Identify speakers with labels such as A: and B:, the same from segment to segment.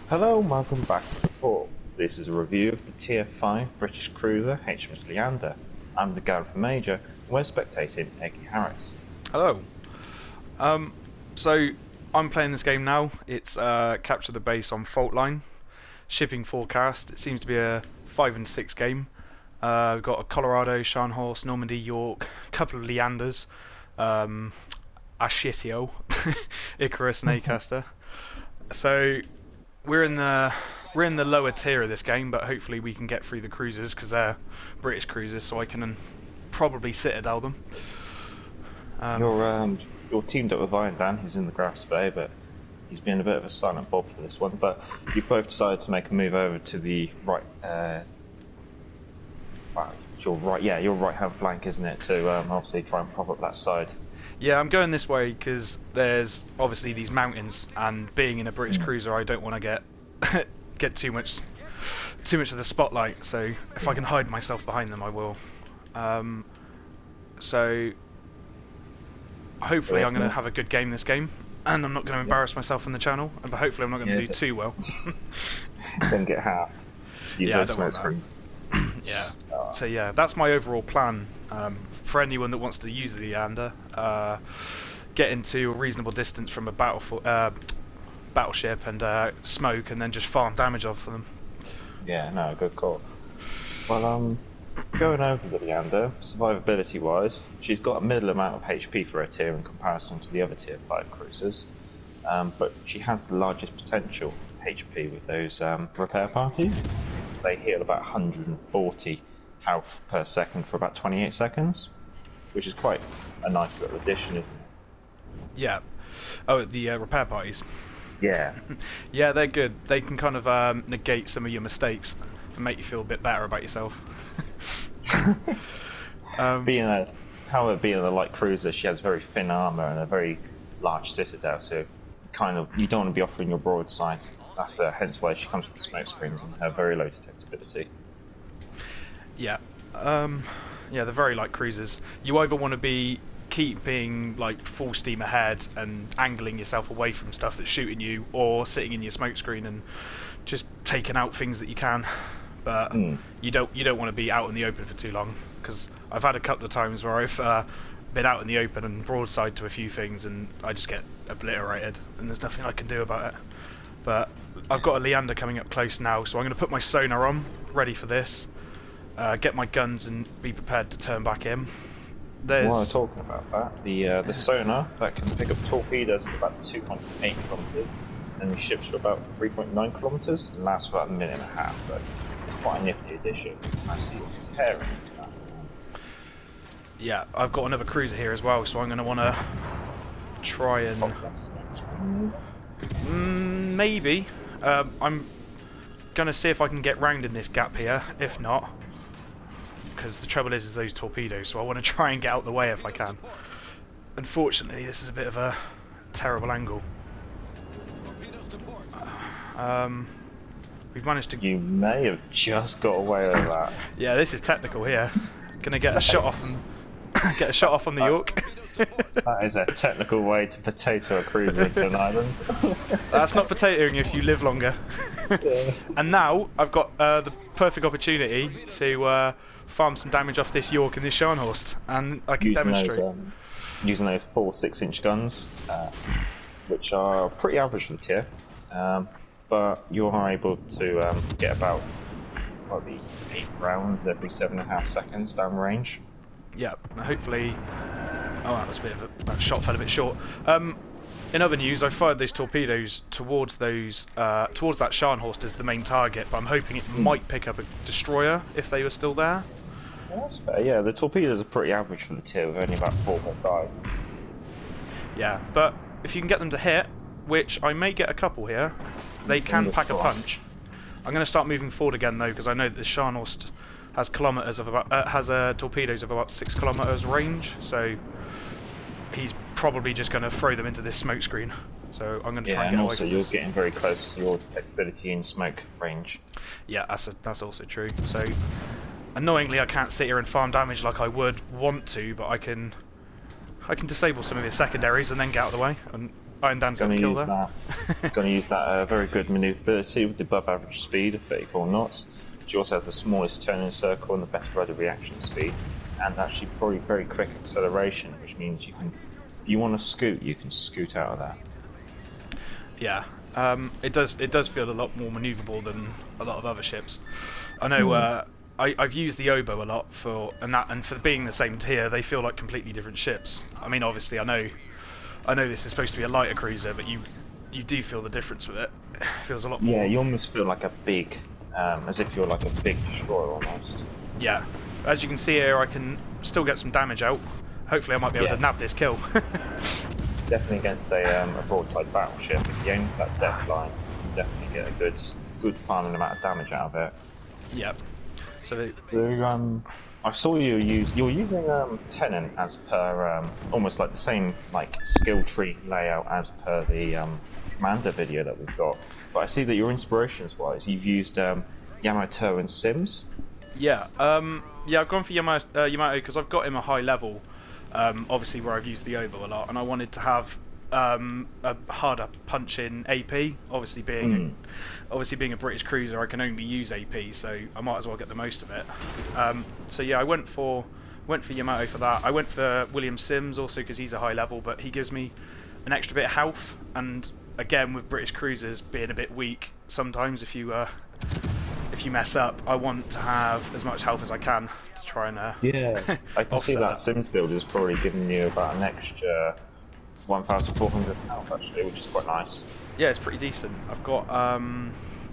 A: Hello and welcome back to the port. This is a review of the Tier 5 British cruiser HMS Leander. I'm the Gareth Major, and we're spectating Eggy Harris.
B: Hello. So I'm playing this game now. It's capture the base on fault line. Shipping forecast. It seems to be a 5 and 6 game. We've got a Colorado, Scharnhorst, Normandy, York, a couple of Leanders, Ashitio, Icarus, and Acaster. So we're in the lower tier of this game, but hopefully we can get through the cruisers because they're British cruisers, so I can probably citadel them.
A: You're teamed up with Iron Dan, who's in the grass bay, but he's been a bit of a silent Bob for this one. But you both decided to make a move over to the right. Your right-hand flank, isn't it? To obviously try and prop up that side.
B: Yeah, I'm going this way because there's obviously these mountains, and being in a British cruiser, I don't want to get too much of the spotlight. So if I can hide myself behind them, I will. So hopefully I'm going to have a good game this game, and I'm not going to embarrass myself on the channel. And hopefully I'm not going to do too well.
A: Then get halved. Use those smoke screens.
B: Yeah. So yeah, that's my overall plan. For anyone that wants to use the Leander, get into a reasonable distance from a battleship and smoke, and then just farm damage off them.
A: Yeah, no, good call. Well, going over the Leander, survivability wise, she's got a middle amount of HP for her tier in comparison to the other tier 5 cruisers, but she has the largest potential HP with those repair parties. They heal about 140 health per second for about 28 seconds, which is quite a nice little addition, isn't it?
B: Yeah. Oh, the repair parties.
A: Yeah.
B: Yeah, they're good. They can kind of negate some of your mistakes and make you feel a bit better about yourself.
A: Being a light cruiser, she has very thin armour and a very large citadel, so you don't want to be offering your broadside. That's hence why she comes with the smoke screens and her very low detectability.
B: Yeah. Yeah, they're very light cruisers. You either want to keep being like full steam ahead and angling yourself away from stuff that's shooting you, or sitting in your smoke screen and just taking out things that you can. But you don't want to be out in the open for too long, because I've had a couple of times where I've been out in the open and broadside to a few things and I just get obliterated and there's nothing I can do about it. But I've got a Leander coming up close now, so I'm going to put my sonar on, ready for this, get my guns and be prepared to turn back in.
A: While I'm talking about that, the sonar that can pick up torpedoes for about 2.8 kilometers, and the ships for about 3.9 kilometers, and lasts for about a minute and a half. So it's quite a nifty addition. I see it's tearing into that.
B: Yeah, I've got another cruiser here as well, so I'm going to want to try and maybe. I'm going to see if I can get round in this gap here. If not, because the trouble is those torpedoes, so I want to try and get out the way if I can. Unfortunately, this is a bit of a terrible angle. We've managed to...
A: You may have just got away with that.
B: Yeah, this is technical here. Gonna get a shot off and get a shot off on the York.
A: That is a technical way to potato a cruiser into an island.
B: That's not potatoing if you live longer.
A: Yeah.
B: And now I've got the perfect opportunity to farm some damage off this York and this Scharnhorst, and I can demonstrate.
A: Using those 4 6-inch guns, which are pretty average for the tier, but you are able to get about probably 8 rounds every 7.5 seconds down range.
B: Yeah, hopefully. Oh, that was a bit of that shot fell a bit short. In other news, I fired those torpedoes towards that Scharnhorst as the main target, but I'm hoping it might pick up a destroyer if they were still there.
A: Yeah, that's fair. Yeah, the torpedoes are pretty average for the tier, with only about 4 per side.
B: Yeah, but if you can get them to hit, which I may get a couple here, they can pack a punch. I'm going to start moving forward again though, because I know that the Scharnhorst has torpedoes of about 6 kilometers range, so he's probably just going to throw them into this smoke screen. So I'm going to try and get away from this.
A: Yeah, and also you're getting very close to your detectability in smoke range.
B: Yeah, that's also true. So annoyingly, I can't sit here and farm damage like I would want to, but I can disable some of his secondaries and then get out of the way. And Iron Dan's got
A: Going
B: a
A: to
B: kill
A: use
B: there.
A: that. Going to use that very good manoeuvrability with the above average speed of 34 knots. She also has the smallest turning circle and the best rudder reaction speed, and actually probably very quick acceleration, which means you can, if you want to scoot, you can scoot out of that.
B: Yeah, it does feel a lot more manoeuvrable than a lot of other ships. I know I've used the Oboe a lot and for being the same tier, they feel like completely different ships. I mean, obviously, I know this is supposed to be a lighter cruiser, but you do feel the difference with it. It feels a lot more.
A: Yeah, you almost feel like a big, as if you're like a big destroyer almost.
B: Yeah, as you can see here, I can still get some damage out. Hopefully, I might be able to nab this kill.
A: Definitely against a broadside battleship. If you aim for that deck line, you can definitely get a good final amount of damage out of it.
B: Yep. So
A: I saw you're using Tennant as per almost like the same like skill tree layout as per the commander video that we've got. But I see that your inspirations wise, you've used Yamamoto and Sims.
B: Yeah, yeah, I've gone for Yamamoto because I've got him a high level, obviously where I've used the Oboe a lot, and I wanted to have a harder punch in AP. Obviously being a British cruiser, I can only use AP, so I might as well get the most of it. So yeah, I went for Yamamoto for that. I went for William Sims also because he's a high level, but he gives me an extra bit of health, and again with British cruisers being a bit weak, sometimes if you mess up, I want to have as much health as I can to try and
A: yeah, I can see that Sims build is probably giving you about an extra 1,400 health actually, which is quite nice.
B: Yeah, it's pretty decent. I've got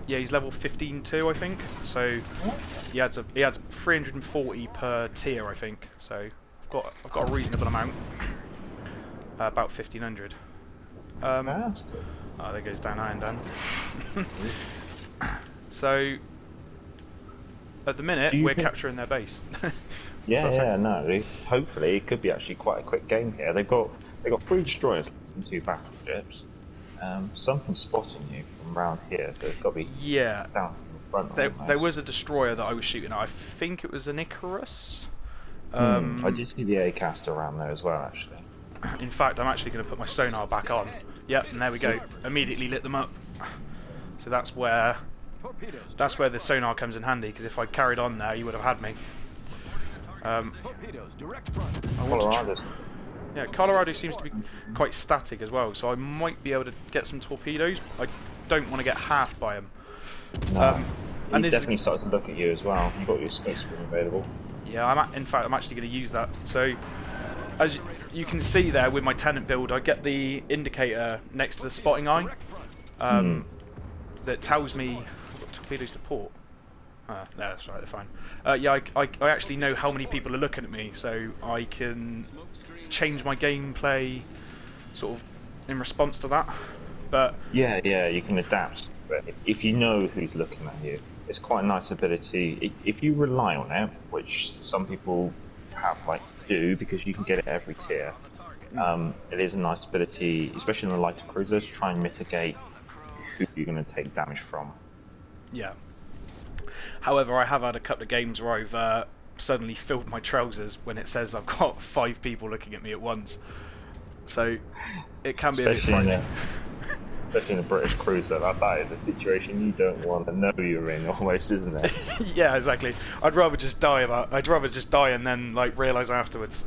B: yeah, he's level 15 too, I think. So he adds 340 per tier, I think. So I've got a reasonable amount, about 1,500.
A: That's good.
B: Oh, there goes down Iron Dan. So at the minute, we're capturing their base.
A: Yeah, no. Hopefully, it could be actually quite a quick game here. They've got 3 destroyers and 2 battleships. Something's spotting you from around here, so it's got to be down from the front.
B: There was a destroyer that I was shooting at. I think it was an Icarus.
A: I did see the A-cast around there as well, actually.
B: In fact, I'm actually going to put my sonar back on. Yep, and there we go. Immediately lit them up. So that's where the sonar comes in handy, because if I carried on there, you would have had me. Yeah, Colorado seems to be quite static as well, so I might be able to get some torpedoes. I don't want to get half by him.
A: No, and he's definitely started to look at you as well. You've got your space room available.
B: Yeah, in fact, I'm actually going to use that. So, as you can see there with my Tennant build, I get the indicator next to the spotting eye that tells me I've got torpedoes to port. No, that's right, they're fine. Yeah, I actually know how many people are looking at me, so I can change my gameplay sort of in response to that. But
A: yeah, you can adapt. But if you know who's looking at you, it's quite a nice ability. If you rely on it, which some people do because you can get it every tier, it is a nice ability, especially in the lighter cruisers, to try and mitigate who you're going to take damage from.
B: Yeah. However, I have had a couple of games where I've suddenly filled my trousers when it says I've got 5 people looking at me at once. So it can be a bit frightening.
A: Especially in a British cruiser, that is a situation you don't want to know you're in, almost, isn't it?
B: Yeah, exactly. I'd rather just die and then realise afterwards.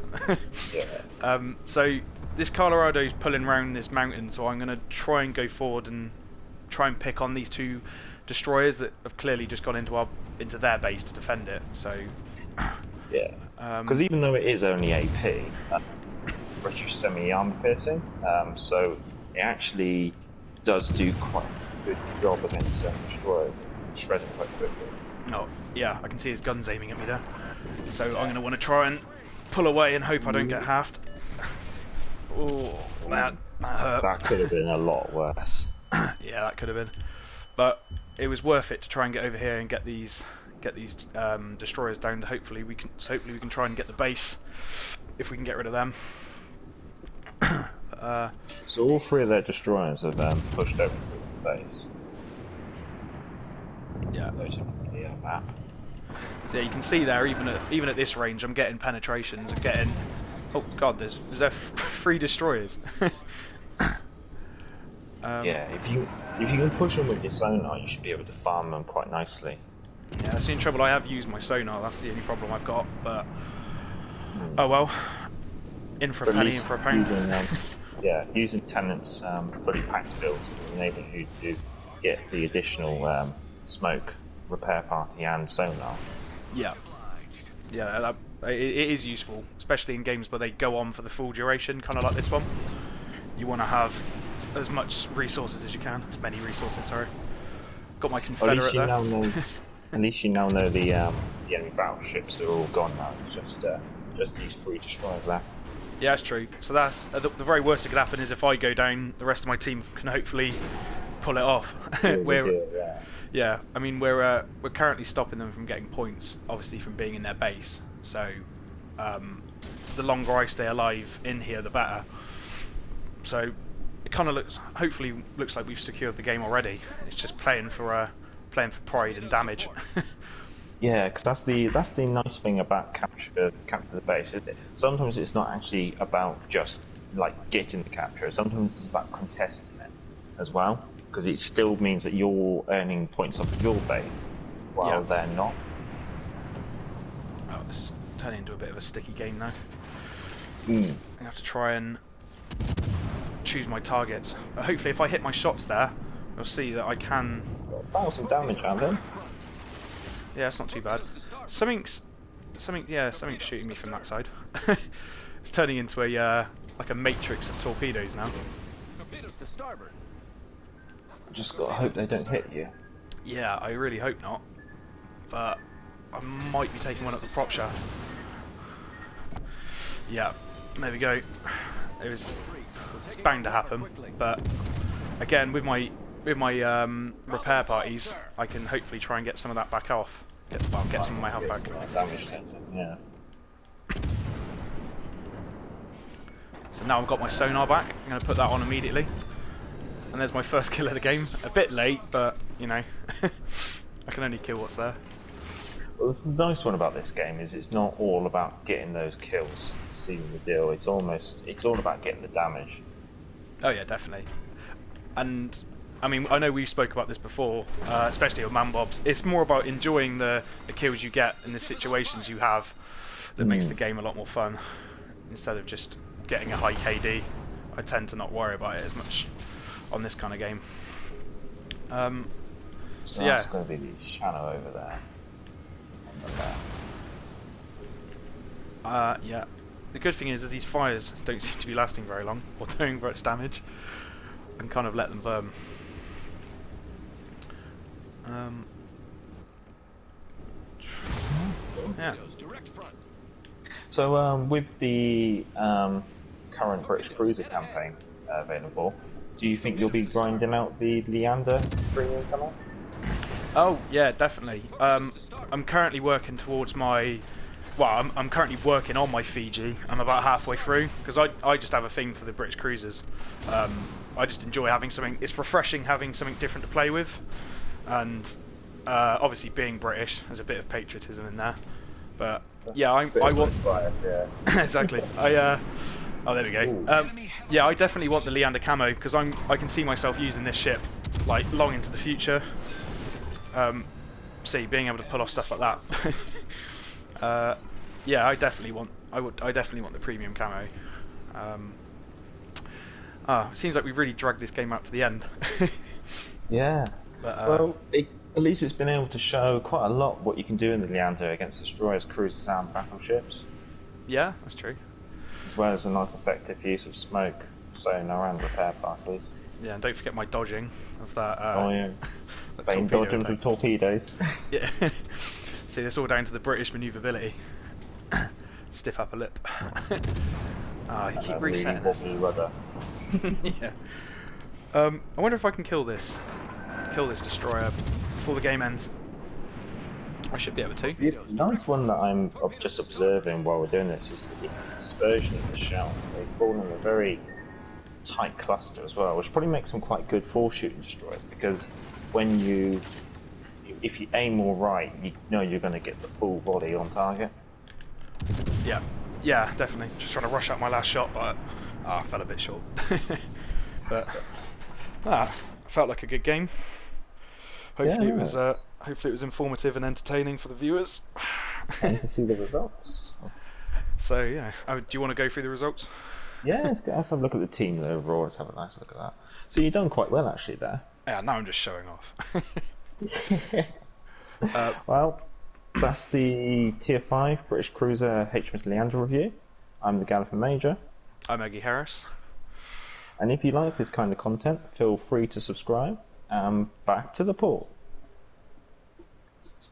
A: Yeah.
B: So this Colorado's pulling round this mountain, so I'm going to try and go forward and try and pick on these 2 destroyers that have clearly just gone into their base to defend it. So
A: yeah, because even though it is only AP, British semi-armor piercing, so it actually does do quite a good job against destroyers, shredding quite quickly.
B: Oh yeah, I can see his guns aiming at me there. So I'm going to want to try and pull away and hope I don't get halved. Oh, that hurt.
A: That could have been a lot worse.
B: Yeah, that could have been. But it was worth it to try and get over here and get these destroyers down. Hopefully we can try and get the base if we can get rid of them.
A: So all 3 of their destroyers have pushed over to the base.
B: Yeah.
A: Yeah, map.
B: So yeah, you can see there, even at this range, I'm getting penetrations. I'm getting. Oh god, there's 3 destroyers.
A: Yeah, if you can push them with your sonar, you should be able to farm them quite nicely.
B: Yeah, that's the only trouble. I have used my sonar. That's the only problem I've got. But oh well. In for a penny, in for a pound.
A: Using Tennant's fully packed builds will enable you to get the additional smoke repair party and sonar.
B: Yeah, yeah, it is useful, especially in games where they go on for the full duration, kind of like this one. You want to have as much resources as you can, as many resources. Sorry, got my Confederate there.
A: At least you now know the enemy battleships are all gone now. It's just these 3 destroyers left.
B: Yeah, that's true. So that's the very worst that could happen is if I go down, the rest of my team can hopefully pull it off. Yeah, I mean we're currently stopping them from getting points, obviously from being in their base. So the longer I stay alive in here, the better. So it kind of hopefully looks like we've secured the game already. It's just playing for pride and damage.
A: Yeah, because that's the nice thing about capture the base. Isn't it? Sometimes it's not actually about just like getting the capture. Sometimes it's about contesting it as well, because it still means that you're earning points off of your base while they're not.
B: Oh, it's turning into a bit of a sticky game now.
A: I
B: have to try and choose my targets. But hopefully, if I hit my shots there, you'll see that I can.
A: Found some damage out of him.
B: Yeah, it's not too bad. Something's shooting me from that side. It's turning into a like a matrix of torpedoes now.
A: Just gotta hope they don't hit you.
B: Yeah, I really hope not. But I might be taking one at the prop shaft. Yeah, there we go. It's bound to happen. But again, with my repair parties, I can hopefully try and get some of that back off. Get some of my health back.
A: Yeah.
B: So now I've got my sonar back. I'm going to put that on immediately. And there's my first kill of the game. A bit late, but you know, I can only kill what's there.
A: Well, the nice one about this game is it's not all about getting those kills, sealing the deal. It's all about getting the damage.
B: Oh yeah, definitely. And I mean, I know we spoke about this before, especially with Man Bobs. It's more about enjoying the kills you get and the situations you have that makes the game a lot more fun. Instead of just getting a high KD, I tend to not worry about it as much on this kind of game.
A: So that's going to be the shadow over there.
B: Yeah. The good thing is these fires don't seem to be lasting very long or doing much damage. I can kind of let them burn. Yeah.
A: So with the current British cruiser campaign available, do you think you'll be grinding out the Leander premium colour?
B: Oh yeah, definitely. I'm currently working towards my. Well, I'm currently working on my Fiji. I'm about halfway through because I just have a thing for the British cruisers. I just enjoy having something. It's refreshing having something different to play with, and obviously being British, there's a bit of patriotism in there. But yeah, I want.
A: Bias, yeah.
B: Exactly. Oh, there we go. Yeah, I definitely want the Leander camo because I can see myself using this ship like long into the future. See, being able to pull off stuff like that. Yeah, I definitely want the premium camo. It seems like we've really dragged this game out to the end.
A: Yeah.
B: But,
A: well, at least it's been able to show quite a lot what you can do in the Leander against destroyers, cruisers, and battleships.
B: Yeah, that's true.
A: As well as a nice effective use of smoke, sonar, and repair parties.
B: Yeah, and don't forget my dodging of that.
A: Oh yeah. Bane dodging with torpedoes.
B: Yeah. See, that's all down to the British manoeuvrability. Stiff upper lip. You keep resetting this.
A: Rudder.
B: Yeah. I wonder if I can kill this destroyer before the game ends. I should be able to.
A: The nice one that I'm just observing while we're doing this is the dispersion of the shell. They fall in a very tight cluster as well, which probably makes them quite good for shooting destroyers, because if you aim more right, you know you're going to get the full body on target.
B: Yeah, definitely. Just trying to rush out my last shot, but I fell a bit short. But Felt like a good game. Hopefully
A: Yes.
B: it was informative and entertaining for the viewers.
A: And to see the results.
B: So yeah, do you want to go through the results?
A: Yeah, let's have a look at the team overall. Let's have a nice look at that. So you've done quite well actually there.
B: Yeah, now I'm just showing off.
A: Well, that's the Tier 5 British Cruiser HMS Leander review. I'm the Galliford Major.
B: I'm Maggie Harris.
A: And if you like this kind of content, feel free to subscribe. Back to the port.